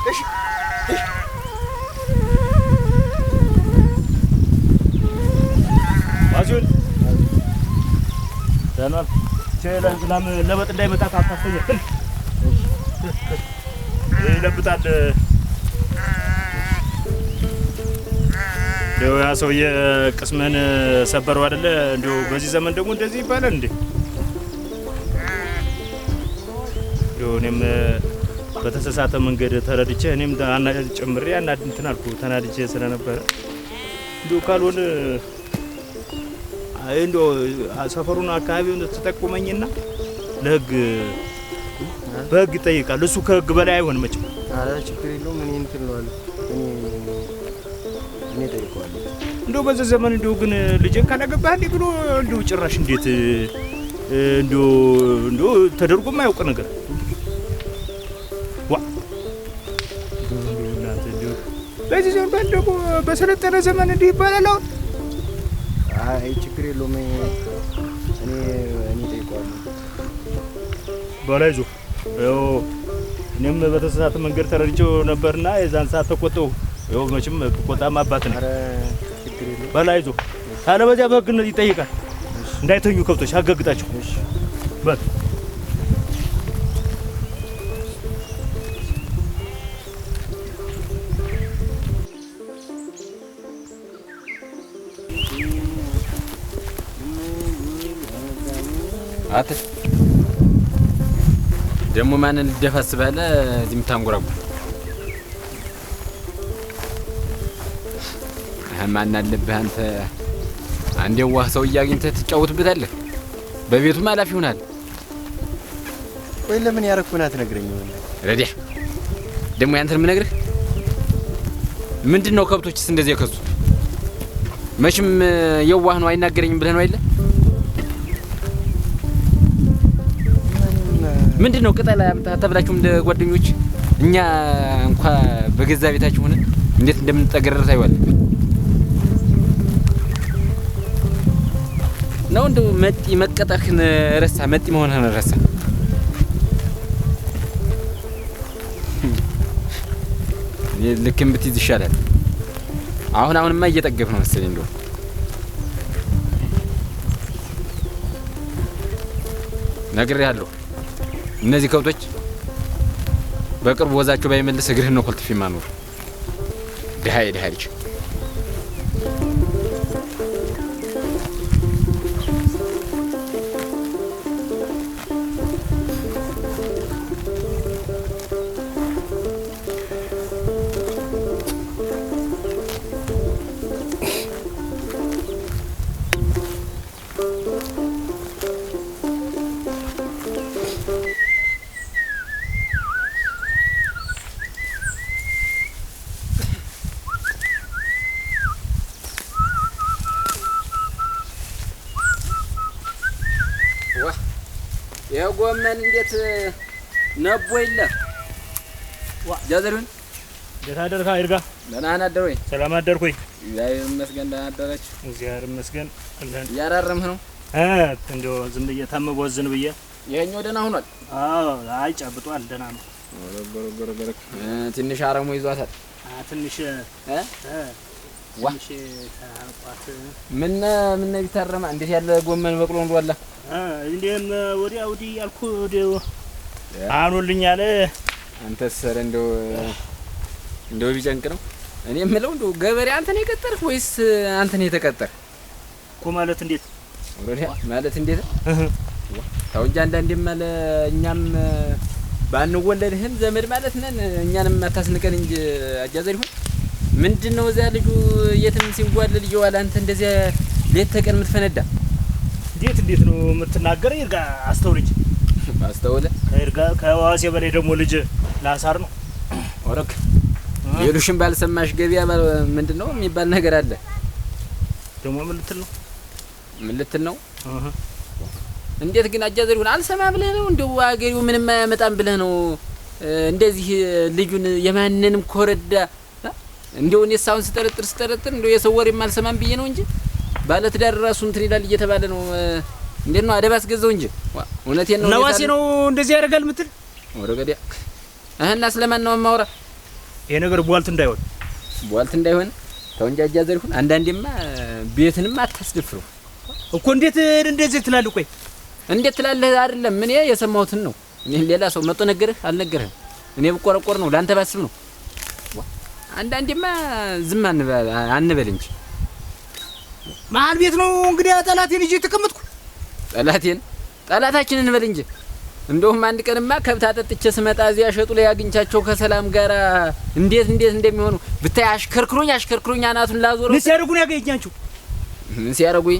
እሺ አጁን ደህና ቸላም ለበጥ እንዳይመጣ ታታፈኝ ይለብጣል ደው ያ ሰውዬ ቅስምን ሰበረው አይደለ እንደው በዚህ ዘመን ደግሞ እንደዚህ ይባላል እንዴ እኔም በተሰሳተ መንገድ ተረድቼ እኔም ጨምሬ እንትን አልኩ ተናድጄ ስለነበረ እንደው ካልሆነ እንደው ሰፈሩን አካባቢውን ተጠቁመኝና ለህግ በህግ ይጠይቃል እሱ ከህግ በላይ አይሆንም መቼም አረ ችግር የለውም እኔ እንትን እለዋለሁ እኔ እጠይቀዋለሁ እንደው በዚህ ዘመን እንደው ግን ልጄን ካላገባህ እንዴ ብሎ እንደው ጭራሽ እንዴት እንደው ተደርጎ የማያውቅ ነገር ዋ እንደው በዚህ ዘመን ደግሞ በሰለጠነ ዘመን እንዲህ ይባላል አሁን አይ ችግር የለውም እኔ እጠይቀዋለሁ በላይዞ ያው እኔም በተሳሳተ መንገድ ተረድቼው ነበርና የዛን ሰዓት ተቆጣው ያው መቼም ተቆጣማ አባት ነው አረ ችግር የለውም በላይዞ ታለበዚያ በህግ ይጠይቃል እንዳይተኙ ከብቶች አገግጣቸው እሺ በል አተ ደሞ ማንን ልደፋስ ባለ እዚህ ምታንጎራጉ ማን አለብህ አንተ አንዴ ዋህ ሰው እያገኝተህ ትጫወትበታለህ በቤቱ ማላፍ ይሆናል ወይ ለምን ያረኩና ትነግረኛለህ ረዲያ ደሞ ያንተን ምን ነግርህ ምንድነው ከብቶችስ እንደዚህ የከሱ መቼም የዋህ ነው አይናገረኝም ብለህ ነው አይደል ምንድነው ቅጠላ ተብላችሁ እንደ ጓደኞች እኛ እንኳን በገዛ ቤታችሁ ሆነ እንዴት እንደምንጠገረር ታይዋል ነው እንደው መጢ መቀጠርህን ረሳ መጢ መሆንህን ረሳ ልክም ብትይዝ ይሻላል አሁንማ እየጠገፍ ነው መሰለኝ እንደው ነግሬሃለሁ እነዚህ ከብቶች በቅርብ ወዛቸው ባይመልስ እግርህን ነው ኮልትፊ ማኖር ደሃይ ልጅ የጎመን እንዴት ነቦ ይለ ዋ ጃዘሩን ደህና አደርካ ይርጋ ደህና አደር ወይ ሰላም አደርኩ ወይ እግዚአብሔር ይመስገን ደህና አደረች እግዚአብሔር ይመስገን ያራረምህ ነው እንደው ዝም ብዬ ታመጓዝን ብዬ ይሄኛው ደህና ሆኗል አዎ አይ ጨብጧል ደህና ነው ጎረጎረ ትንሽ አረሙ ይዟታል ትንሽ ዋሽ ታቋት ምን ቢታረማ እንዴት ያለ ጎመን በቅሎ እንደዋላ እንዴም ወዲያ ወዲህ ያልኩ ወዲው አኑልኝ አለ አንተስ ሰረ እንደው ቢጨንቅ ነው እኔ የምለው እንደው ገበሬ አንተ ነው የቀጠርህ ወይስ አንተ ነው የተቀጠር እኮ ማለት እንዴት ወዲያ ማለት እንዴት ታው እንጂ አንዳንዴም አለ እኛም ባንወለድህም ዘመድ ማለት ነን እኛንም አታስንቀን እንጂ አጃዘር ይሁን ምንድነው እዛ ልጁ የትም ሲንጓለል ይዋል አንተ እንደዚህ ሌት ተቀን የምትፈነዳ እንዴት ነው የምትናገረው ይርጋ አስተውልኝ አስተውለ ይርጋ ከዋሴ በላይ ደግሞ ልጅ ላሳር ነው ወረክ የሉሽን ባልሰማሽ ገቢያ ምንድነው የሚባል ነገር አለ ደግሞ ምን ልትል ነው እንዴት ግን አጃዘር ይሁን አልሰማ ብለህ ነው እንደው አገሪው ምንም አያመጣም ብለህ ነው እንደዚህ ልጁን የማንንም ኮረዳ እንደው እኔ ሳውን ስጠረጥር እንደው የሰው ወሬ ማልሰማም ብዬ ነው እንጂ ባለትዳር ራሱ እንትን ይላል እየተባለ ነው እንዴት ነው አደብ አስገዛው እንጂ እውነቴን ነው ነዋሴ ነው እንደዚህ ያደርጋል ምትል ወረገዲያ እና ስለማን ነው ማውራ ይሄ ነገር ቧልት እንዳይሆን ተው እንጂ አጃ ዘሪሁን አንዳንዴማ ቤትንም አታስደፍሩ እኮ እንዴት እንደዚህ ትላለህ ቆይ እንዴት ትላለህ አይደለም እኔ የሰማሁትን ነው እኔ ሌላ ሰው መጥቶ ነገርህ አልነገርህም እኔ ብቆረቆር ነው ላንተ ባስብ ነው አንዳንዴማ ዝም አንበል እንጂ መሀል ቤት ነው እንግዲህ ጠላቴን ይዤ ተቀመጥኩ ጠላታችንን እንበል እንጂ እንደውም አንድ ቀንማ ከብት አጠጥቼ ስመጣ እዚያ ሸጡ ላይ አግኝቻቸው ከሰላም ጋር እንዴት እንደሚሆኑ ብታይ አሽከርክሮኝ አናቱን ላዞረው ምን ሲያደርጉኝ ያገኛችሁ ምን ሲያደርጉኝ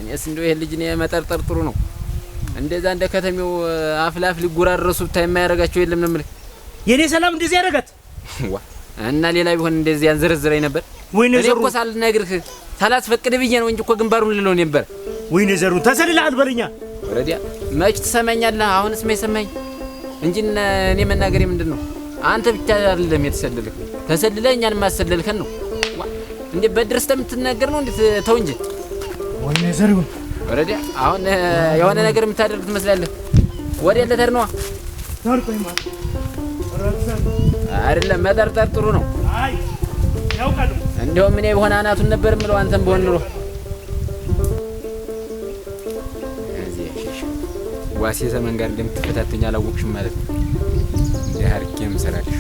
እኔስ እንደው ይሄ ልጅ ነው መጠርጠር ጥሩ ነው እንደዛ እንደ ከተሜው አፍላፍ ሊጎራረሱ ብታይ የማያረጋቸው የለም ነው ማለት የኔ ሰላም እንደዚህ ያረጋት እና ሌላ ቢሆን እንደዚህ ያንዘረዝረኝ ነበር ወይኔ ዘሩ እኮ ሳልነግርህ ሳላስፈቅድ ብዬ ነው እንጂ እኮ ግንባሩን ልለው ነበር ወይኔ ዘሩ ተሰልልሃል በለኛ ወረዲያ መች ትሰማኛለህ አሁንስ ማይሰማኝ እንጂ እኔ መናገሬ ምንድነው አንተ ብቻ አይደለም የተሰለልክ ተሰልለህ እኛን ማሰለልከን ነው እንዴ በድረስ ተምትናገር ነው እንዴ ተው እንጂ ወይኔ ዘሩ ወረዲያ አሁን የሆነ ነገር የምታደርግ ትመስላለህ ወዴት ለተር ነው ታርቆይማ አይደለም መጠርጠር ጥሩ ነው አይ ያውቃሉ እንደውም እኔ በሆነ አናቱን ነበር ምለው አንተም በሆነ ኑሮ ዋሴ ዘመን ጋር እንደምትፈታተኝ አላወቅሽም ማለት ነው እንዴ አርኬም ሰራልሽ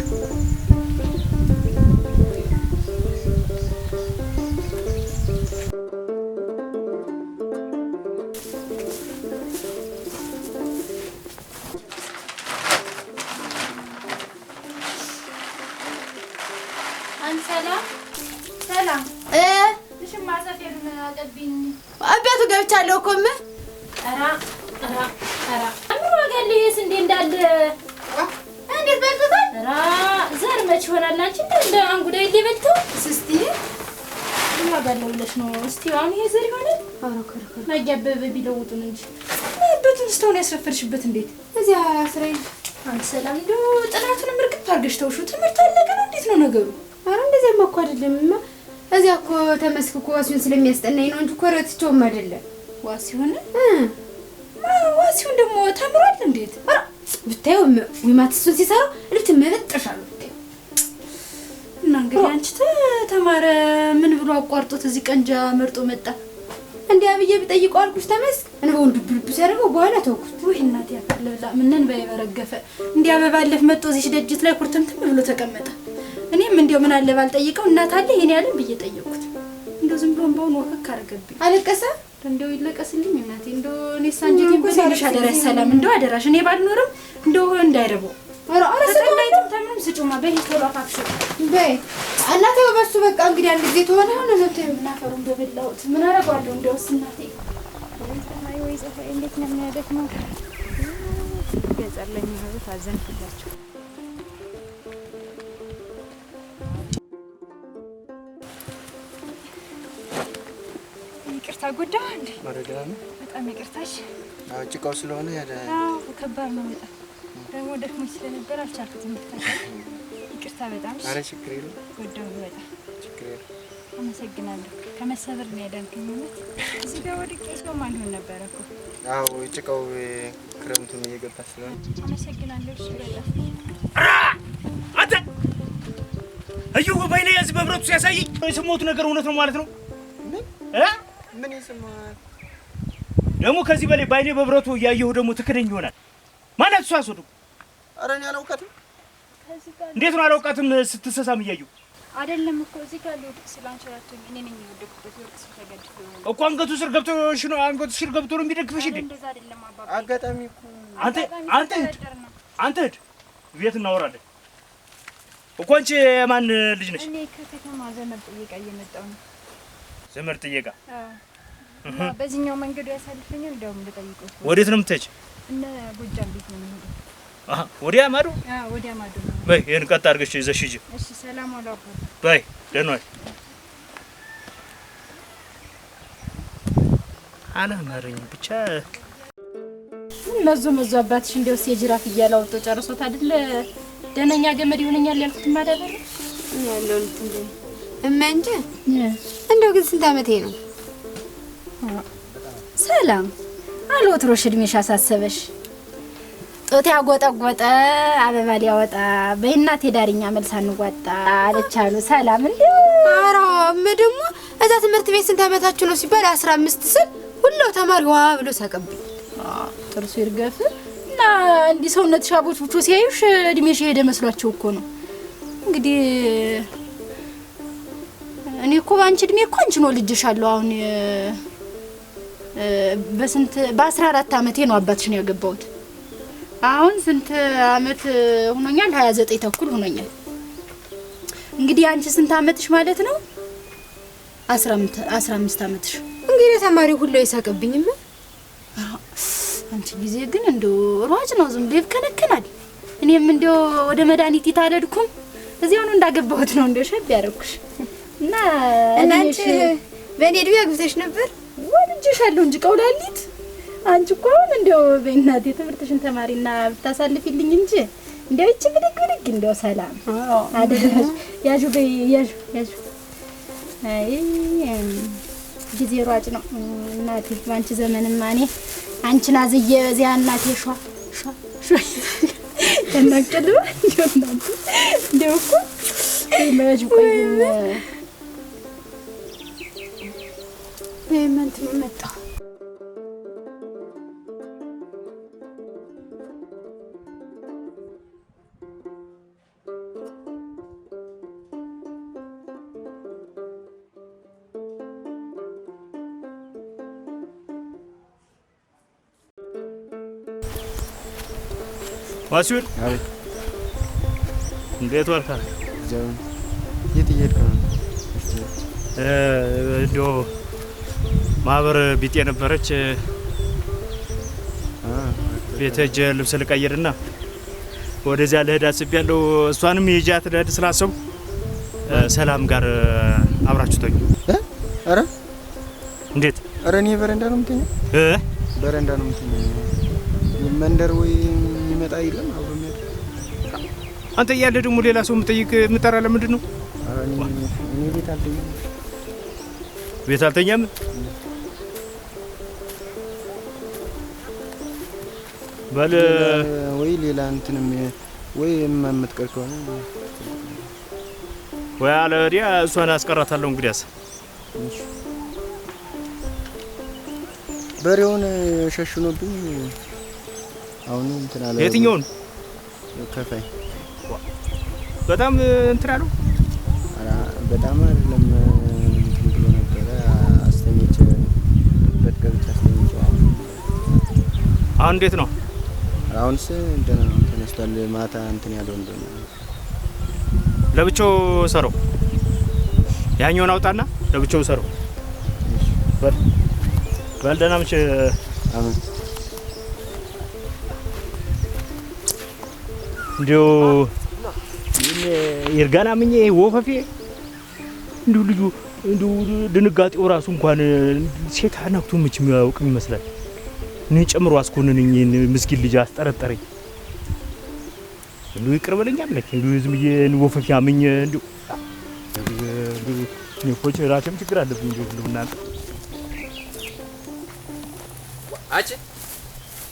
ሰላም እሺ ማዘፌን አቀብኝ አባቱ ገብቻለሁ እኮ ኧረ ምን ወገልህስ እንዴ እንዳለ እንዴት በልተታል ኧረ ዘር መች ይሆናል አንቺ እንደ አንጉዳይ ሊበልተው እስቲ ምን አባለውለሽ ነው እስቲ አሁን ይሄ ዘር ይሆናል ኧረ ከርከ ማያበበ ቢለውጡን እንጂ አባቱን ስታውን ያስረፈርሽበት እንዴት እዚያ አስረይ አንተ ሰላም እንዴ ጥናቱን ምርቅት አድርገሽ ተውሹ ትምህርት አለቀ ነው እንዴት ነው ነገሩ ኧረ እንደዚያማ እኮ አይደለምማ እዚያ እኮ ተመስክኮ ዋሲውን ስለሚያስጠናኝ ነው እንጂ ኮረትቾም አይደለም ዋሲውን ዋሲውን ደግሞ ተምሯል እንዴት ኧረ ብታየው ወይማትሱን ሲሰራው ልት መበጥሻሉ እና እንግዲህ አንቺ ተማረ ምን ብሎ አቋርጦት እዚህ ቀንጃ መርጦ መጣ እንዴ አብዬ ብጠይቀው አልኩሽ ተመስክ እንበው እንድብልብ ሲያደርገው በኋላ ተውኩት ወይ እናቴ ያፈለላ ምንን በይበረገፈ እንዴ አበባለፍ መጥቶ እዚህ ደጅት ላይ ኩርተምተም ብሎ ተቀመጠ እኔም እንደው ምን አለ ባልጠይቀው እናት አለ የኔ ያለን ብዬ ጠየቅኩት እንደው ዝም ብሎ ባውን ወከክ አረገብኝ አለቀሰ እንደው ይለቀስልኝ እናቴ እንደው እኔ ሳንጀቴን በሰልሽ አደረሽ ሰላም እንደው አደራሽ እኔ ባልኖርም እንደው እንዳይረበው ኧረ ሰላይቱም ተምንም ስጩማ በይከሉ አፋክሽ በይ እናቴ በሱ በቃ እንግዲህ አንድ ጊዜ ተሆነ ሆነ ነው ተምናፈሩ እንደበላውት ምን አረጋለሁ እንደውስ እናቴ ወይ ዘፈይ እንዴት ነው የሚያደክመው ገጸለኝ ነው ታዘንኩላችሁ ይቅርታ ጉዳ እንዴ ማረጋና በጣም ይቅርታሽ ጭቃው ስለሆነ ያለ ከባድ ነው በጣም ደግሞ ደክሞኝ ስለነበር አልቻልኩትም ይቅርታ በጣም አረ ችግር የለም ጉዳው በጣም ችግር የለም አመሰግናለሁ ከመሰበር ነው ያዳንከኝ ማለት እዚህ ጋር ወድቄ ሰው ማን ሆነ ነበር እኮ አዎ ጭቃው ክረምቱን እየገባ ስለሆነ አመሰግናለሁ እሺ በጣም አንተ አዩ ባይኔ ያዝ በብረቱ ሲያሳይ የሰማሁት ነገር እውነት ነው ማለት ነው ምን ይሰማል ደግሞ ከዚህ በላይ ባይኔ በብረቱ ያየሁ ደግሞ ትክደኝ ይሆናል ማናት እሷ አስወዱ አረ እኔ አላውቃትም እንዴት ነው አላውቃትም ስትሰሳም እያየሁ አይደለም እኮ እዚህ ጋር ልወድቅ ስላንቸራቶኝ እኔ ነኝ የወደቅኩበት ወርቅ ተገድፎ እኮ አንገቱ ስር ገብቶ ነው የሚደግፍሽ እንዴ እንደዛ አይደለም አባባ አጋጣሚ እኮ አንተ ሂድ ቤት እናወራለን እኮ አንቺ የማን ልጅ ነሽ እኔ ከከተማ ዘመድ ጥየቃ እየመጣሁ ነው ዘመድ ጥየቃ በዚህኛው መንገዱ ያሳልፈኛል እንደውም ልጠይቀው ወዴት ነው የምትሄጂ እነ ጎጃም ቤት ነው የሚሄደው ወዲያ ማዶ ወዲያ ማዶ ነው በይ ይሄን ቀጥ አድርገሽ ይዘሽ ሂጂ እሺ ሰላም አለኩ በይ ደህና ነኝ አላማረኝም ብቻ መዞ አባትሽ እንደውስ የጅራፍ እያላወጣ ጨርሶት አይደለ ደነኛ ገመድ ይሆነኛል ያልኩት ማዳበረ ያለው እንዴ እማንጀ እንደው ግን ስንት አመቴ ነው ሰላም አልወትሮሽ እድሜሽ አሳሰበሽ ጦት ያጎጠጎጠ አበባ ሊያወጣ በእናቴ ዳርኛ መልስ አንዋጣ አለቻሉ። ሰላም እንዴ ኧረ ደግሞ እዛ ትምህርት ቤት ስንት ዓመታችሁ ነው ሲባል 15 ስል ሁሉ ተማሪዋ ብሎ ሳቀብኝ። ጥርሱ ይርገፍ እና እንዲህ ሰውነት ሻቦች ብቻ ሲያዩሽ እድሜሽ ሄደ መስሏቸው እኮ ነው። እንግዲህ እኔ እኮ ባንቺ እድሜ እኮ አንቺ ነው ልጅሻለሁ። አሁን በስንት በ14 ዓመቴ ነው አባትሽን ያገባሁት። አሁን ስንት ዓመት ሆኖኛል? 29 ተኩል ሆኖኛል። እንግዲህ አንቺ ስንት ዓመትሽ ማለት ነው? 15 ዓመትሽ። እንግዲህ ተማሪው ሁሉ ይሳቀብኝም። አንቺ ጊዜ ግን እንደው ሯጭ ነው፣ ዝም ብሎ ይከነከናል። እኔም እንደው ወደ መድኃኒት ይታለድኩም እዚያው ነው እንዳገባሁት ነው እንደው ሸብ ያደረኩሽ እና አንቺ በእኔ እድሜ አግብተሽ ነበር? ወልጄሻለሁ እንጂ ቀውላሊት። አንቺ እኮ አሁን እንደው በእናቴ ትምህርትሽን ተማሪና ብታሳልፊልኝ እንጂ እንደው እቺ ብድግ እንደው ሰላም አደረሽ ያጁ በያጁ አይ ጊዜ ሯጭ ነው እናቴ። ባንቺ ዘመንማ እኔ አንቺን አዝዬ በዚያ እናቴ ሿ ተናቀልባ እንደው እኮ ማያጁ ቆይም ለምን ትመጣ ዋሲሁን አቤት። እንዴት ዋልካ? የት እየሄድክ ነው? እንዲያው ማህበር ቢጤ ነበረች። ቤት ሂጅ ልብስ ልቀይርና ወደዚያ ልሄድ አስቤያለሁ። እሷንም ይዣት ልሄድ ስላሰብኩ ሰላም ጋር አብራችሁ ተኙ። ኧረ እንዴት? ኧረ እኔ በረንዳ ነው የምተኛው። በረንዳ ነው የምተኛው። መንደር ወይ የሚመጣ የለም አብሮ የሚያድር። አንተ እያለ ደግሞ ሌላ ሰው የምጠይቅ የምጠራ ለምንድን ነው? እኔ ቤት አልተኛም። ቤት አልተኛም? በል ወይ ሌላ እንትንም ወይ የማመጥቀር ከሆነ ወይ አለ ወዲያ እሷን አስቀራታለሁ። እንግዲያስ በሬውን ሸሽኖብኝ አሁን እንትን አለ። የትኛውን ከፋይ በጣም እንትን አለው? በጣም አይደለም እንትን ብሎ ነበረ። አስተኝቼ በትገብቻ አስተኝቼ አሁን እንዴት ነው? አሁንስ እንትን ነው ተነስቷል። ማታ እንትን ያለው እንደሆነ ለብቻው ሰረው ያኛውን አውጣና ለብቻው ሰረው። በል ደህና ምሽ። አሜን። እንዲያው ይርጋና ምኜ ወፈፌ እንዲሁ ልጁ እንዲሁ ድንጋጤው ራሱ እንኳን ሴት አናክቶ ምች የሚያውቅ ይመስላል። እኔ ጨምሮ አስኮንንኝ ምስኪን ልጅ አስጠረጠረኝ። እንዲሁ ይቅር በለኝ አለች። እንዲሁ ዝም ብዬ ወፈፌ አምኜ እንዲሁ እኔ እኮ ራሴም ችግር አለብኝ። እንዲሁ ሁሉ እናንተ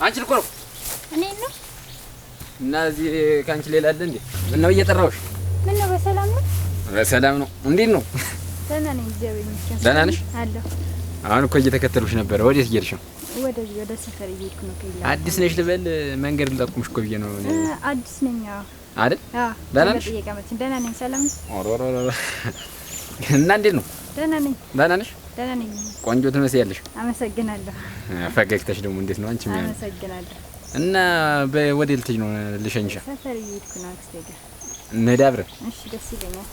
አንቺ ልኮ ነው እኔ ነው እና እዚህ ካንቺ ሌላ አለ እንዴ? ምን ነው እየጠራሁሽ? ምን ነው በሰላም ነው? በሰላም ነው። እንዴት ነው? ደህና ነኝ እግዚአብሔር ይመስገን። ደህና ነሽ? አለሁ። አሁን እኮ እየተከተሉሽ ነበር። ወዴት እየሄድሽ ነው? ወደ ሰፈር እየሄድኩ ነው። ከይላ አዲስ ነሽ ልበል? መንገድ ልጠቁምሽ እኮ ብዬ ነው። አዲስ ነኝ። አይደል? ደህና ነሽ? ደህና ነኝ። ሰላም ነው? እና እንዴት ነው? ደህና ነኝ። ደህና ነሽ? ደህና ነኝ። ቆንጆ ትመስያለሽ። አመሰግናለሁ። ፈገግታሽ ደግሞ እንዴት ነው አንቺ? አመሰግናለሁ። እና ወዴት ልትሄጂ ነው? ልሸኝሻ? ሰፈር እየሄድኩ ነው አክስቴ ጋር። እንሂድ አብረን። እሺ፣ ደስ ይለኛል።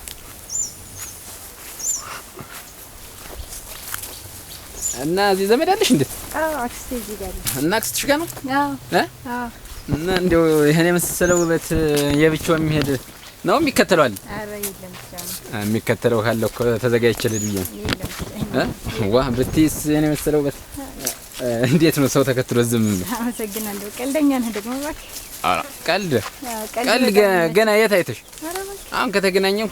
እና እዚህ ዘመድ አለሽ እንዴ? አዎ፣ አክስቴ እዚህ ጋር ነው። እና አክስትሽ ጋር ነው? አዎ። እና እንደው ይሄን የመሰለው ውበት የብቻው የሚሄድ ነው የሚከተለው አለ? ኧረ የለም ብቻ ነው የሚከተለው ካለ እኮ ተዘጋጅቼ ልሂድ ብዬ ነው። የለም ብቻ ዋ ብትይስ የኔ መሰለው ውበት እንዴት ነው ሰው ተከትሎ ዝም? አመሰግናለሁ። ቀልደኛ ነህ ደግሞ እባክህ። ቀልድ ገና የት አይተሽ? አሁን ከተገናኘን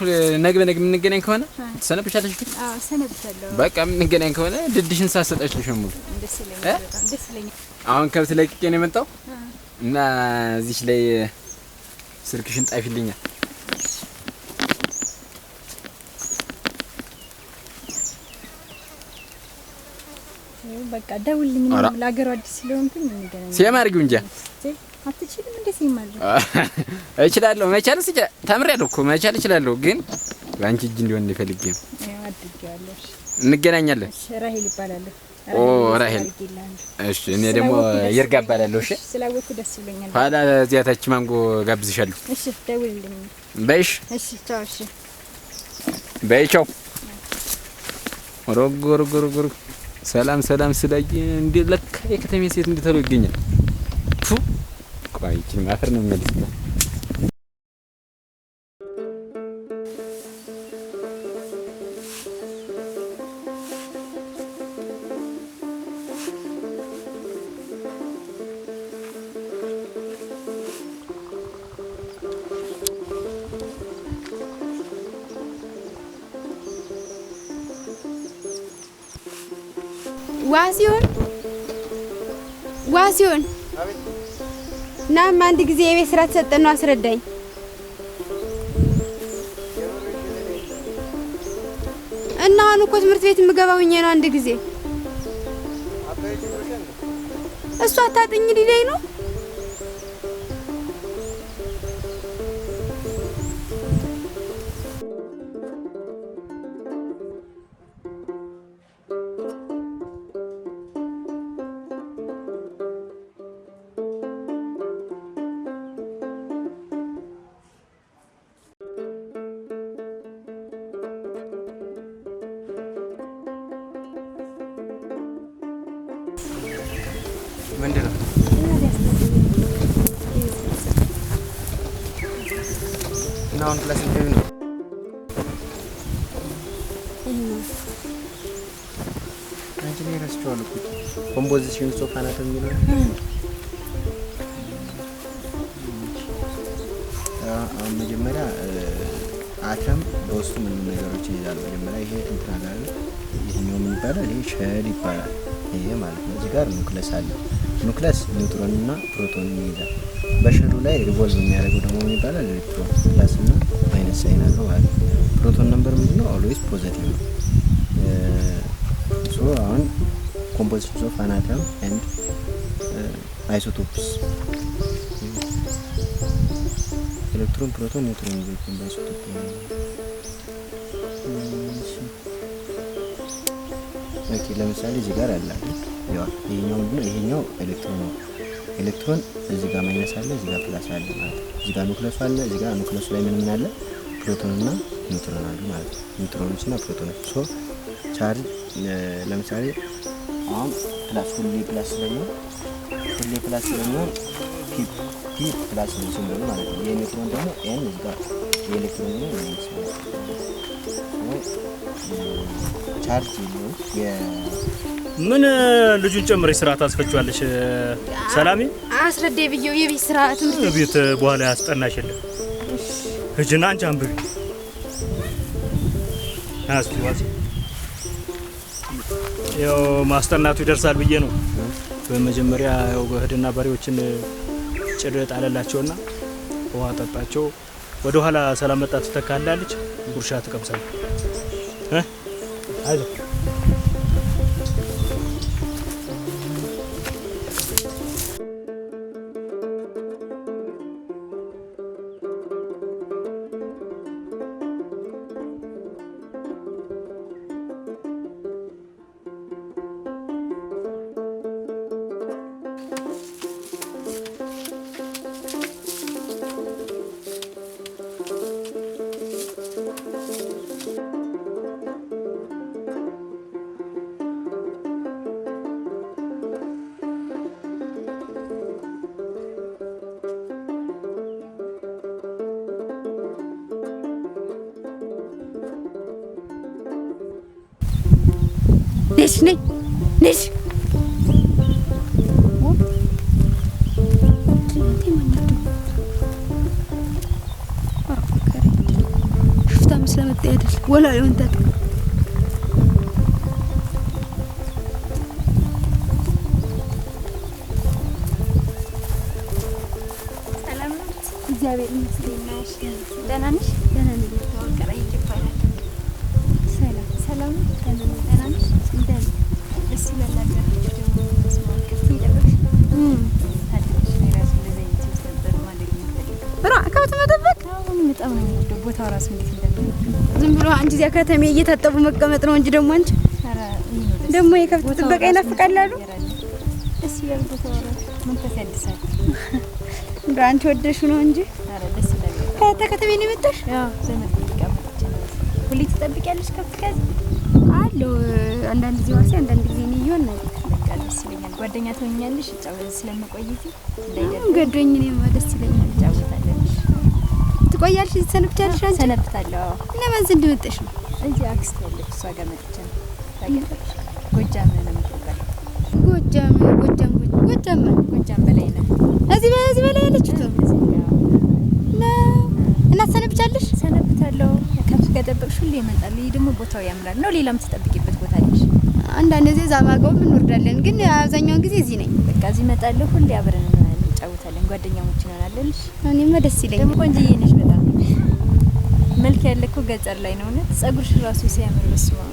ነገ በነገ የምንገናኝ ከሆነ ትሰነብሻለሽ? አዎ ሰነብሻለሁ። በቃ የምንገናኝ ከሆነ ድድሽን ሳሰጠሽ ልሽ ሙሉ ደስ ይለኛል። በጣም ደስ ይለኛል። አሁን ከብት ለቅቄ ነው የመጣው። እና እዚች ላይ ስልክሽን ጣፊልኛል። በቃ ደውልልኝ ነው ለአገሩ አዲስ ስለሆንኩኝ እንገናኝ። ሲያማ አድርጊው እንጂ አትችልም እንዴ? ሲማል እችላለሁ። መቻልስ ተምሬያለሁ እኮ መቻል እችላለሁ፣ ግን ባንቺ እጅ እንዲሆን ፈልጌ ነው። አድርጌዋለሁ። እንገናኛለን። ራሄል ይባላል። ራሄል። እሺ እኔ ደግሞ ይርጋ እባላለሁ። እሺ ስላወኩ ደስ ብሎኛል። ኋላ እዚያ ታች ማንጎ ጋብዝሻለሁ። እሺ ደውልልኝ በይሽ። እሺ ቻው። እሺ በይ ቻው። ሮጎ ሰላም ስላይ እንዴ ለካ የከተሜ ሴት እንድትለው ይገኛል። ፉ ቆይ እቺ ማፈር ነው የሚልስ ዋሲዮን ናም አንድ ጊዜ የቤት ስራ ተሰጠን ነው አስረዳኝ። እና አሁን እኮ ትምህርት ቤት የምገባው እኛ ነው አንድ ጊዜ እሷ አታጥኝ ሊለኝ ነው። ምንድነው? እና አሁን ክላስ እንደምን ነው? አንቺ ላይ ረስቼዋለሁ እኮ ኮምፖዚሽን ኦፍ አናቶሚ የሚለው አሁን መጀመሪያ አተም በውስጡ ምን ነገሮችን ይዛል? መጀመሪያ ይሄ እንትን አለ። ይሄኛው ምን ይባላል? ይሄ ሼል ይባላል። ይሄ ማለት ነው። እዚህ ጋር ኒውክለስ አለ። ኒውክለስ ኒውትሮን እና ፕሮቶን ይይዛል። በሼሉ ላይ ሪቮልቭ የሚያደርገው ደግሞ ምን ይባላል? ኤሌክትሮን ፕላስ እና ማይነስ ሳይን አለው ማለት ነው። ፕሮቶን ነምበር ምንድነው? ኦልዌይስ ፖዚቲቭ ነው። ሶ አሁን ኮምፖዚሽን ኦፍ አን አተም ኤንድ አይሶቶፕስ ኤሌክትሮን፣ ፕሮቶን፣ ኒውትሮን ይዘን በአይሶቶፕ ኦኬ። ለምሳሌ እዚህ ጋር አለ ያው ይሄኛው ምንድነው? ይሄኛው ኤሌክትሮን ነው። ኤሌክትሮን እዚህ ጋር ማይነስ አለ፣ እዚህ ጋር ፕላስ አለ ማለት ነው። እዚህ ጋር ኒውክለስ አለ፣ እዚህ ጋር ኒውክለስ ላይ ምን አለ? ፕሮቶን እና ኒውትሮን አሉ ማለት ነው። ኒውትሮኖች እና ፕሮቶኖች። ሶ ቻርጅ ለምሳሌ አሁን ፕላስ ሁሌ ፕላስ ስለሚሆን ፒ ፕላስ ነው ሲምቦሉ ማለት ነው። የኤሌክትሮን ደግሞ ኤን እዚህ ጋር የኤሌክትሮን ነው ማይነስ ማለት ነው። ቻርጅ ነው ምን ልጁን ጨምረሽ ስራ ታስፈጫለሽ? ሰላሜ አስረዴ ብዬው የቤት ስራ ትምህርት ቤት በኋላ ያስጠናሽ የለም። ሂጂና አንቺ አንብቢ። አስኪዋዚ ያው ማስጠናቱ ይደርሳል ብዬ ነው። በመጀመሪያ ያው በህድና ባሪዎችን ጭድ ጣለላቸውና ውሃ ጠጣቸው። ወደ ኋላ ሰላም መጣ ትተካላለች፣ ጉርሻ ትቀምሳለች። አይዞህ ነሽ ሽፍታ መስለመጣ አይደል ወላ ይወንታት እግዚአብሔር ይመስገን። ደህና ነሽ? ደህና ነኝ። ተወቀረኝ ይባላል። ሰላም ሰላም። ደህና ነሽ? እንደምን ደስ ይላል ነገር ደግሞ ስማከፍ ይደረሽ ታዲያሽ ራስ ለዘይ ተሰበር ማለት ነው። ራ ከብት መጠበቅ አሁን በጣም ነው የሚወደው። ቦታው ራሱ እንዴት እንደሚሆን ዝም ብሎ አንቺ እዚያ ከተሜ እየታጠቡ መቀመጥ ነው እንጂ ደግሞ አንቺ ደግሞ የከብት ጥበቃ ይናፍቃል አሉ። ደስ ይላል ቦታው ራሱ መንፈስ ያድሳል። አንቺ ወደሽ ነው እንጂ አረ ደስ ይላል። ከተከተሜ ነው የመጣሽ? አዎ ዘመድ ይቀመጥች ነው። ሁሌ ትጠብቂያለሽ ከብት ከዚህ? አለው አንዳንድ ጊዜ ዋሴ አንዳንድ ጊዜ ነው ይሆን ነው። በቃ ደስ ይለኛል። ጓደኛ ትሆኛለሽ ስለምቆይ እዚህ እንዳይደል ገዶኝ ነው ደስ ይለኛል። ጫወታለሽ ትቆያለሽ? ትሰነብቻለሽ? አንቺ ሰነብታለሁ። እና ማን ዘንድ መጣሽ ነው? እዚህ አክስት ያለች እሷ ጋር መጥቼ ነው። ታውቂያለሽ? ጎጃም ነው የምትባለው። ጎጃም በላይ ነው። እዚህ በላይ ያለች ነው እና ሰነብቻለሽ? ሰነብታለሁ። ከብት ከጠበቅሽ ሁሌ ይመጣል። ይሄ ደግሞ ቦታው ያምራል ነው። ሌላም ትጠብቂበት ቦታ አለሽ? አንዳንድ ጊዜ ዛማጋውም እንወርዳለን፣ ግን አብዛኛውን ጊዜ እዚህ ነኝ። በቃ እዚህ እመጣለሁ። ሁሌ አብረን እንጫወታለን። ጓደኛሞች እንሆናለን። እኔማ ደስ ይለኛል። ደግሞ ቆንጆዬ ነሽ በጣም መልክ ያለከው ገጠር ላይ ነው። እውነት ጸጉርሽ ራሱ ሲያምር በስመ አብ።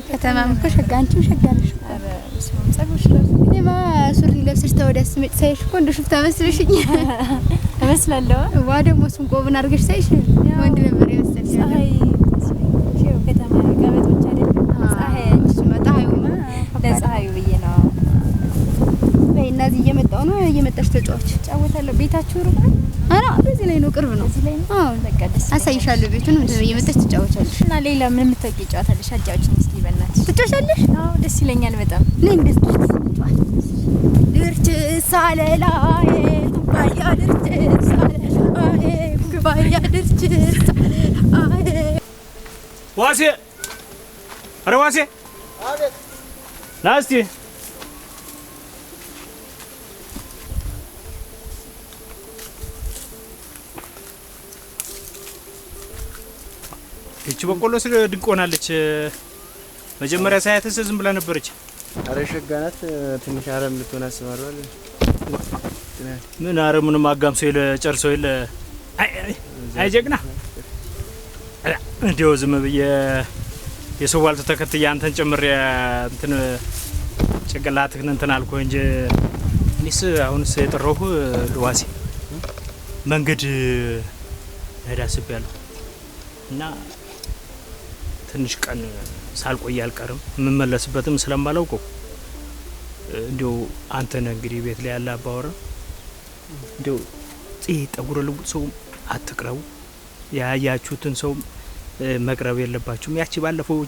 ከተማም እኮ ሸጋ አንቺም ሸጋ ነሽ። ኧረ በስመ አብ ጸጉርሽ ራሱ እኔማ ሱሪ ለብሰሽ ተወዳስ መጭ ሳይሽ እኮ እንደ ሽፍታ መስለሽኝ እመስላለሁ። ዋ ደግሞ እሱን ቆብን አድርገሽ ሳይሽ ወንድ ነበር የመሰልሽ። ፀሐይ ሲው ከተማ ገበቶች አይደል? ፀሐይ እሱ መጣ አይውማ ለፀሐዩ ብዬ ነው። በይና እዚህ እየመጣሁ ነው። እየመጣሽ ተጫወች። ጫወታለሁ። ቤታችሁ ሩቅ ነው? አራ እዚህ ላይ ነው፣ ቅርብ ነው። እዚህ ላይ ነው። አዎ በቃ ደስ አሳይሻለሁ ቤቱን። እየመጣሽ ትጫወቻለሽ። እና ሌላ ምን የምታውቂው ጨዋታ አለሽ? አጫውችኝ እስኪ በእናትሽ። ትጫወቻለሽ? አዎ ደስ ይለኛል በጣም። ነኝ ደስ ድርጭ ሳለላዬ ኩባያ ድርጭ ሳለላዬ ኩባያ ድርጭ ሳለላዬ ዋሴ አረ ዋሴ አቤት ና እስቲ እቺ በቆሎ ስለ ድንቅ ሆናለች። መጀመሪያ ሳያተስ ዝም ብላ ነበረች። አረ ሸጋናት ትንሽ አረም ልትሆን አስባለሁ። ምን አረሙንም አጋምሶ ይለ ጨርሶ ይለ አይ ጀግና እንደው ዝም ብዬ የሰው ዋልተ ተከትያ አንተን ጨምሬ እንትን ጭንቅላትህን እንትን አልኩህ እንጂ እኔስ አሁንስ የጠራሁህ ዋሴ መንገድ መሄድ አስቤያለሁ እና ትንሽ ቀን ሳልቆይ አልቀርም። የምመለስበትም ስለማላውቀው እንዲው አንተ ነህ እንግዲህ ቤት ላይ ያለ አባወራ። እንዲው ጠጉረ ልውጥ ሰው አትቅረቡ። ያያችሁትን ሰው መቅረብ የለባችሁም። ያቺ ባለፈው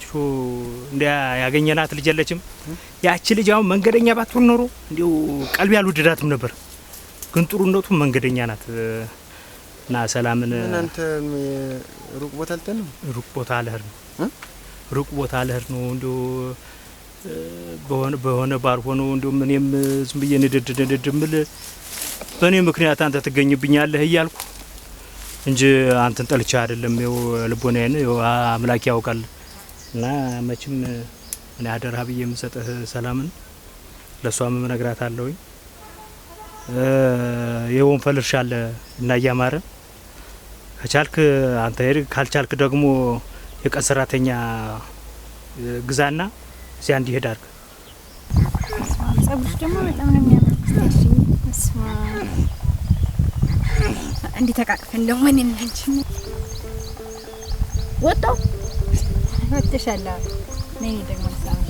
እንደ ያገኘናት ልጅ የለችም? ያቺ ልጅ አሁን መንገደኛ ባትሆን ኖሮ እንዲው ቀልብ ያልወደዳትም ነበር። ግን ጥሩነቱ መንገደኛ ናት። እና ሰላምን እናንተ ሩቅ ቦታ አልተን ነው? ሩቅ ቦታ አልሄድ ነው። ሩቅ ቦታ አልሄድ ነው። እንዲው በሆነ ባልሆነ እንዲው እኔም ዝም ብዬ ንድድ ምል በእኔ ምክንያት አንተ ትገኝብኛለህ እያልኩ እንጂ አንተን ጠልቻ አይደለም። ይኸው ልቦናዬን ይኸው አምላክ ያውቃል። እና መቼም እኔ አደራ ብዬ የምሰጥህ ሰላምን ለሷም እነግራታለሁ። የወን ፈልርሻለ እና እያማረ ከቻልክ አንተ ሄድ፣ ካልቻልክ ደግሞ የቀን ሰራተኛ ግዛና እዚያ እንዲሄድ አድርግ። ጸጉርሽ ደግሞ በጣም ነው የሚያምር። እሺ እስማ እንዴ ተቃቅፈን ደግሞ እኔ ነኝ ወጣው ወጥሻላ ነኝ ደግሞ ሳም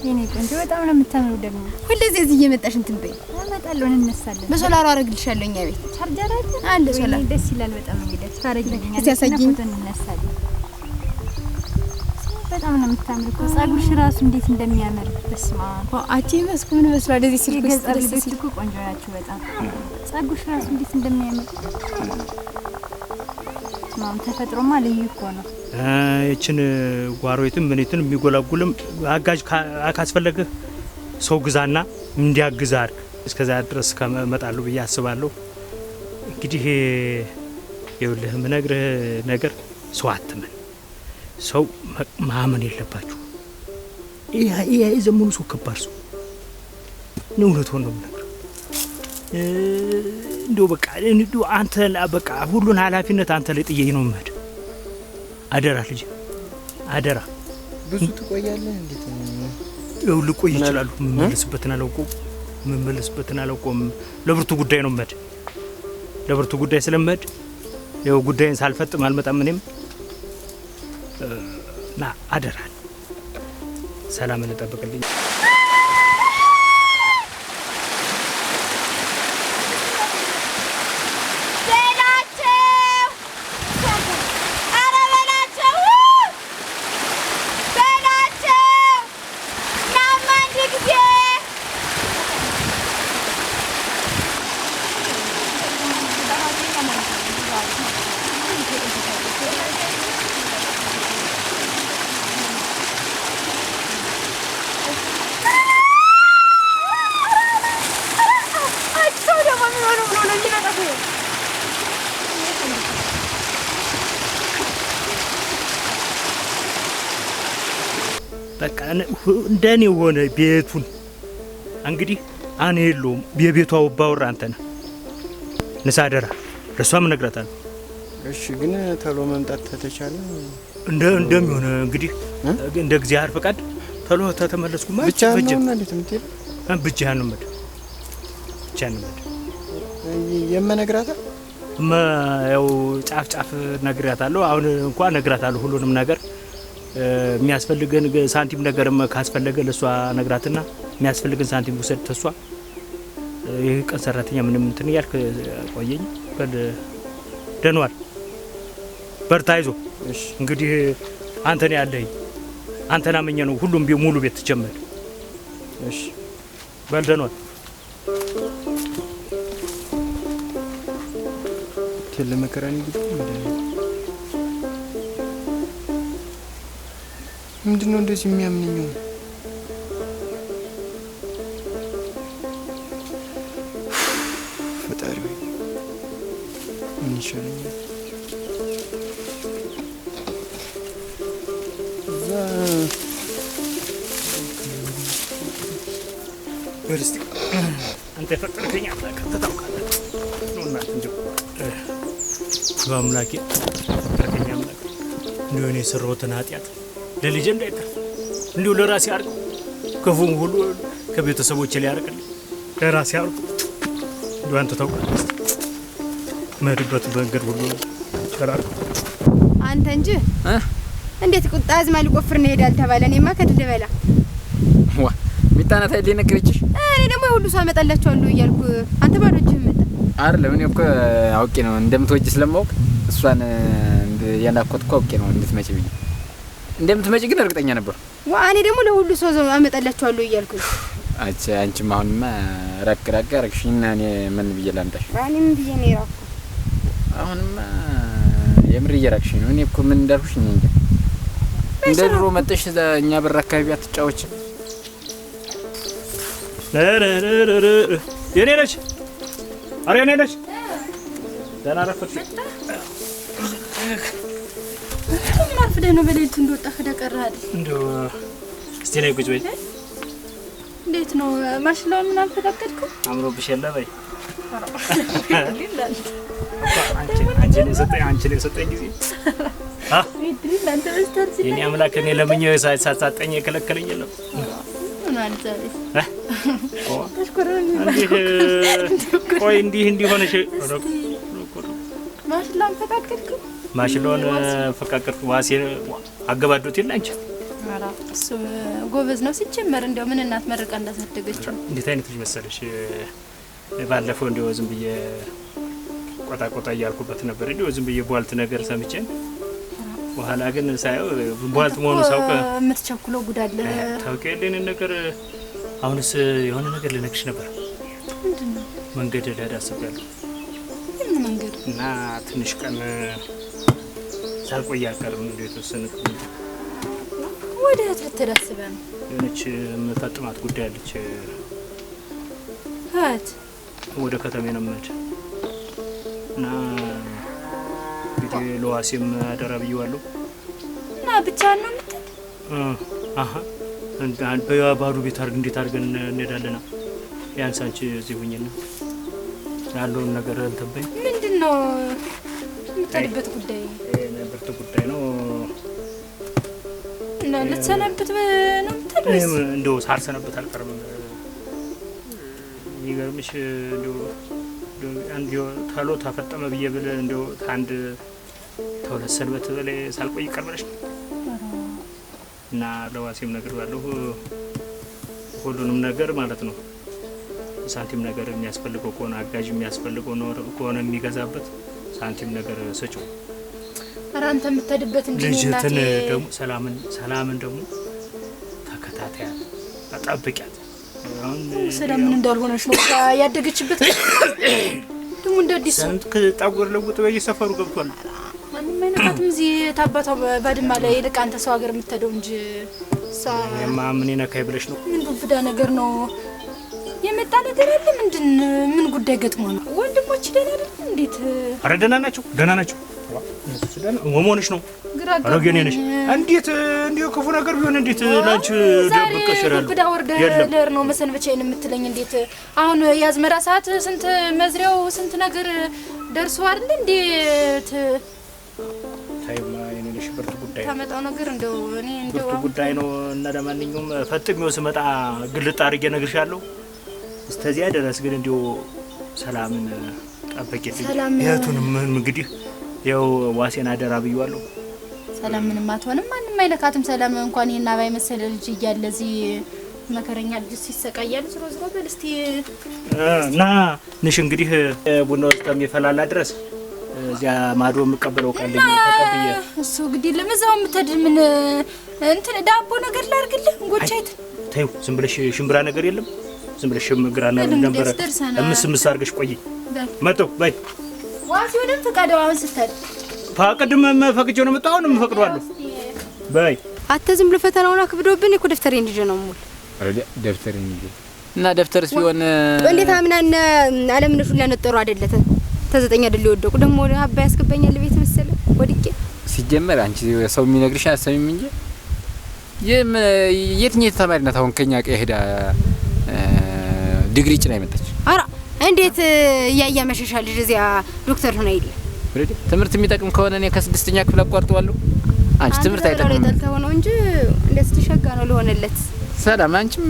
የኔ ቆንጆ በጣም ነው የምታምሩ። ደግሞ ሁለዚህ እዚህ እየመጣሽ እንትን በይ። አመጣለሁ፣ እንነሳለን። በሶላሩ አረግልሻለሁ። እኛ ቤት ቻርጀር አለ ሶላር። ደስ ይላል በጣም። እንግዲህ ታረግልኛለሽ? እዚህ ያሳየኝ። እንነሳለን። በጣም ነው የምታምሩ። ጸጉርሽ ራሱ እንዴት እንደሚያምር በስማ አቺ መስኩ ምን መስሏል። እዚህ ሲልክ ደስ ሲልኩ ቆንጆ ናችሁ በጣም። ጸጉርሽ ራሱ እንዴት እንደሚያምር ማም ተፈጥሮማ ልዩ እኮ ነው። እቺን ጓሮይትም ምንይትን የሚጎላጉልም አጋጅ ካስፈለገ ሰው ግዛና እንዲያግዝ አድርግ። እስከዛ ድረስ ከመጣለሁ ብዬ አስባለሁ። እንግዲህ ይኸውልህ የምነግርህ ነገር ሰው አትመን፣ ሰው ማመን የለባችሁ። ይሄ ዘመኑ ሰው ከባድ ሰው ነው። እውነቱን ነው የምነግርህ። እንደው በቃ እንደው አንተ በቃ ሁሉን ኃላፊነት አንተ ላይ ጥዬ ነው የምሄድ። አደራ ልጅ አደራ። ብዙ ትቆያለህ? እንዴት ነው? ልቆይ ይችላል። መመለስበትን አላውቀውም። ለብርቱ ጉዳይ ነው የምሄድ። ለብርቱ ጉዳይ ስለምሄድ ያው ጉዳይን ሳልፈጥም አልመጣም። እኔም ና አደራ ሰላም እንጠብቅልኝ። በቃ እንደኔ ሆነ ቤቱን እንግዲህ አኔ የለውም የቤቷ ባወራ አንተ ነህ። ንሳደራ ለሷም እነግራታለሁ። እሺ ግን ተሎ መምጣት ተተቻለ እንደሚሆነ እንግዲህ እንደ እግዚአብሔር ፈቃድ ተሎ ተተመለስኩ ማለት ብቻ ነው ማለት ምትል ብቻህን ነው ማለት የመነግራታ ያው ጫፍ ነግራታለሁ። አሁን እንኳን ነግራታለሁ ሁሉንም ነገር የሚያስፈልገን ሳንቲም ነገርም ካስፈለገ ለሷ ነግራትና የሚያስፈልገን ሳንቲም ወሰድ ተሷ። ይሄ ቀን ሰራተኛ ምንም እንትን ያልክ ቆየኝ በል ደንዋል በርታ ይዞ። እሺ እንግዲህ አንተን ያለኝ አንተን አመኘ ነው ሁሉም ሙሉ ቤት ተጀመረ። እሺ በል ደንዋል ለመከራን እንግዲህ ምንድነው እንደዚህ የሚያምነኝ? ፈጣሪ ምን ይሻለኛል? በርስቲ አንተ ፈጠርከኛ ታውቃለህ ነው እና እንዴ በአምላኬ ፈጠርከኛ አምላክ እንደሆነ የሰራሁትን ኃጢአት ለልጄ እንዳይተርፍ እንዲሁ ለራሴ አርገው ክፉም ሁሉ ከቤተሰቦቼ ላይ ያርቅልኝ ለራሴ አርገው እንዲሁ አንተ ታውቃለህ መድበት መንገድ ሁሉ ይችላል አንተ እንጂ እንዴት ቁጣ አዝማል ቆፍር ነው ሄዳል ተባለ። እኔማ ከድል በላ ዋ ሚጣናታ ይደነክርችሽ። እኔ ደግሞ ሁሉ ሰው አመጣላችኋለሁ እያልኩ አንተ ባዶ እጅህ መጣ አይደለም። እኔ እኮ አውቄ ነው እንደምትወጂ ስለማውቅ እሷን ያናቆጥኩ አውቄ ነው እንድትመጪ ብዬ እንደምትመጪ ግን እርግጠኛ ነበር። እኔ ደግሞ ለሁሉ ሰው አመጣላችኋለሁ እያልኩ አንቺም አሁንማ ራቅ አረግሽኝና እኔ ምን ብዬ ላምጣሽ? እኔም ብዬ ነው የራኩ። አሁንማ የምር እየራቅሽ ነው። እኔ እኮ ምን እንዳልኩሽ ነው እንጂ እንደ ድሮ መጥተሽ እኛ በር አካባቢ አትጫወች። የኔ ነች አረ የኔ ነች ደህና ረፈት ምን አርፍደህ ነው በሌሊት እንደወጣህ ደቀረህ አይደል? እንደው እስቲ ነይ ቁጭ በይ። እንዴት ነው ማሽላውን ምን አልፈቀድኩም? አምሮብሽ የለ በይ። አንቺ ላይ ሰጠኝ ጊዜ ይድል አንተ በስተርሲ የኔ አምላክ እኔ ለምኜ ሳሳጠኝ የከለከለኝ የለም። ምን አንተ ቆይ እንዲህ ሆነሽ ማሽላውን ፈቀድኩም? ማሽላውን ፈቀድኩ። ዋሴ አገባዶት የለ አንቺ አራ እሱ ጎበዝ ነው ሲጀመር። እንደው ምን እናት መርቃ እንዳሳደገችው እንዴት አይነት ልጅ መሰለሽ። ባለፈው እንደው ዝም ብዬ ቆጣ እያልኩበት ነበር። እንደው ዝም ብዬ ቧልት ነገር ሰምቼ በኋላ ግን ሳየው ቧልት መሆኑ ሳውቅ የምትቸኩለው ጉዳለ ታውቂያለሽ ነገር። አሁንስ የሆነ ነገር ልነግርሽ ነበር። ምንድነው? መንገድ ዳዳ አስቤያለሁ። ምን መንገድ? እና ትንሽ ቀን ሳልቆይ አልቀርም። እንደው የተወሰነ ወደ ተተዳስበ ነው የሆነች የምፈጥማት ጉዳይ አለች። ወደ ከተማ ነው የምሄድ እና እንግዲህ ለዋሴም አደራ ብዬዋለሁ። እና ብቻ ነው በባዶ ቤት እንዴት አድርገን እንሄዳለን? ቢያንስ አንቺ እዚህ ሁኚና ያለውን ነገር እንተበይ ምንድነው የምትሄድበት ጉዳይ? ብርቱ ጉዳይ ነው እና ልትሰነብት ነው የምትሄድስ? እንደው ሳልሰነብት አልቀርም። ይገርምሽ እንደው አንድ ታሎ ተፈጠመ ብዬ ብል እንደው አንድ ተሁለት ሰንበት በላይ ሳልቆይ ቀርበሽ እና ለዋሴም ነገር ባለው ሁሉንም ነገር ማለት ነው ሳንቲም ነገር የሚያስፈልገው ከሆነ አጋዥ የሚያስፈልገው ነው ከሆነ የሚገዛበት ሳንቲም ነገር ሰጪው። ኧረ አንተ የምትሄድበት እንጂ ልጅትን ደግሞ ሰላምን ደግሞ ተከታታያት አጣብቂያት። አሁን ሰላም ምን እንዳልሆነሽ ነው ያደገችበት ደግሞ እንደ አዲስ ጠጉር ለውጥ በየሰፈሩ ገብቷል። ማንም አይነካትም። እዚህ ታባቷ ባድማ ላይ ይልቅ አንተ ሰው ሀገር የምትሄደው እንጂ ምን ይነካይ ብለሽ ነው? ምን ዱብዳ ነገር ነው የመጣ ነገር አለ? ምን ጉዳይ ገጥሞ ነው? ወንድሞች ደህና አይደል? እንዴት? ኧረ ደህና ናቸው። ወሞንሽ ነው አረገኔ ነሽ። እንዴት እንዲሁ ክፉ ነገር ቢሆን እንዴት ላንቺ ደብቀሽራለሁ? ዱብዳ ወርደ ለር ነው መሰንበቻዬን የምትለኝ? እንዴት አሁን ያዝመራ ሰዓት ስንት መዝሪያው ስንት ነገር ደርሶ አይደል? እንዴት ታይማ የኔነሽ ብርቱ ጉዳይ ታመጣው ነገር እንደው እኔ እንደው ብርቱ ጉዳይ ነው። እና ለማንኛውም ፈጥሜው ስመጣ ግልጥ አድርጌ እነግርሻለሁ። እስከዚያ ድረስ ግን እንደው ሰላምን ጠብቂልኝ። እህቱንም እንግዲህ ያው ዋሴን አደራ ብዬዋለሁ። ሰላም ምንም አትሆንም፣ ማንም አይነካትም። ሰላም እንኳን ይሄን አባይ መሰለ ልጅ እያለ እዚህ መከረኛ ልጅ ሲሰቃያል። ዝሮ በል እስቲ እና ንሽ እንግዲህ ቡና ውስጥ የሚፈላላ ድረስ እዚያ ማዶ የምቀበለው ቃል ተቀብዬ እሱ እንግዲህ ለመዛው የምትሄድ ምን እንትን ዳቦ ነገር ላድርግልህ? እንጎቻይት ተይው፣ ዝም ብለሽ ሽምብራ ነገር የለም ዝም ብለሽ ሽምግራና ነበር ምስ አድርገሽ ቆይ መጣሁ በይ ዋሲውንም ፈቃደዋን ስትል ፈቅድም ፈቅጄው ነው መጣሁ ነው ፈቅደዋለሁ በይ አተ ዝም ብሎ ፈተናውን አክብዶብን እኮ ደፍተሬን ይዤ ነው ሙሉ ደፍተሬን ይዤ እና ደፍተርስ ቢሆን እንዴት አምናን አለምነሹ ሊያነጠሩ አይደለተ ተዘጠኛ አይደል ይወደቁ ደግሞ ወደ አባ ያስገባኛል ቤት መሰለ ወድቄ ሲጀመር አንቺ ሰው የሚነግርሽ አሰሚም እንጂ የትኛው ተማሪ ናት አሁን ከኛ ቀይ ሄዳ ዲግሪ ጭና ይመጣች? አራ እንዴት ያያ መሸሻል እዚያ ዶክተር ሆነ ይል ወረዲ ትምህርት የሚጠቅም ከሆነ እኔ ከ6ኛ ክፍል አቋርጠዋለሁ። አንቺ ትምህርት አይጠቅም ተልተው ነው እንጂ እንደዚህ ተሸጋ ነው ለሆነለት። ሰላም አንቺም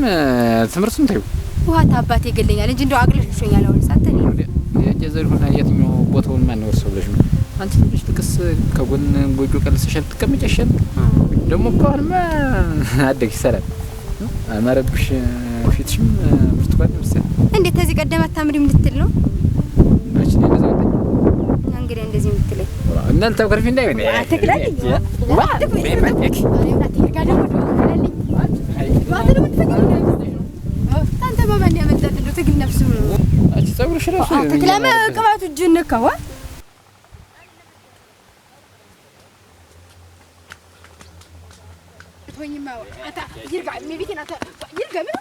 ትምህርቱን ተይው። ውሃ ታባቴ ይገለኛል እንጂ እንደው አቅለሽኛል። አሁን ሳተኝ የጀዘር ሆነ የትኛው ቦታውን ማን ወርሰው ብለሽ ነው አንቺ ትንሽ ጥቅስ ከጎን ጎጆ ቀልሰሻል ትቀመጨሻል። ደግሞ ከሆነማ አደግሽ ሰላም አማረብሽ ፊትሽም ብርቱካን መሰለ። እንዴት ከዚህ ቀደም አታምሪም ልትል ነው? አንቺ እንደዛ ወጣ እንግዲህ እንደዚህ የምትለኝ እናንተ ተቆርፊ እንዳይሆን አትክላለኝ አንተ ባባን ያመጣት እንደው ትግል ነፍሱ አንቺ ጸጉርሽ ራሱ አትክላማ ቅባቱ እጅን ነካዋ ቶኝማ አታ ይርጋ ሜቢቴና ይርጋ ምን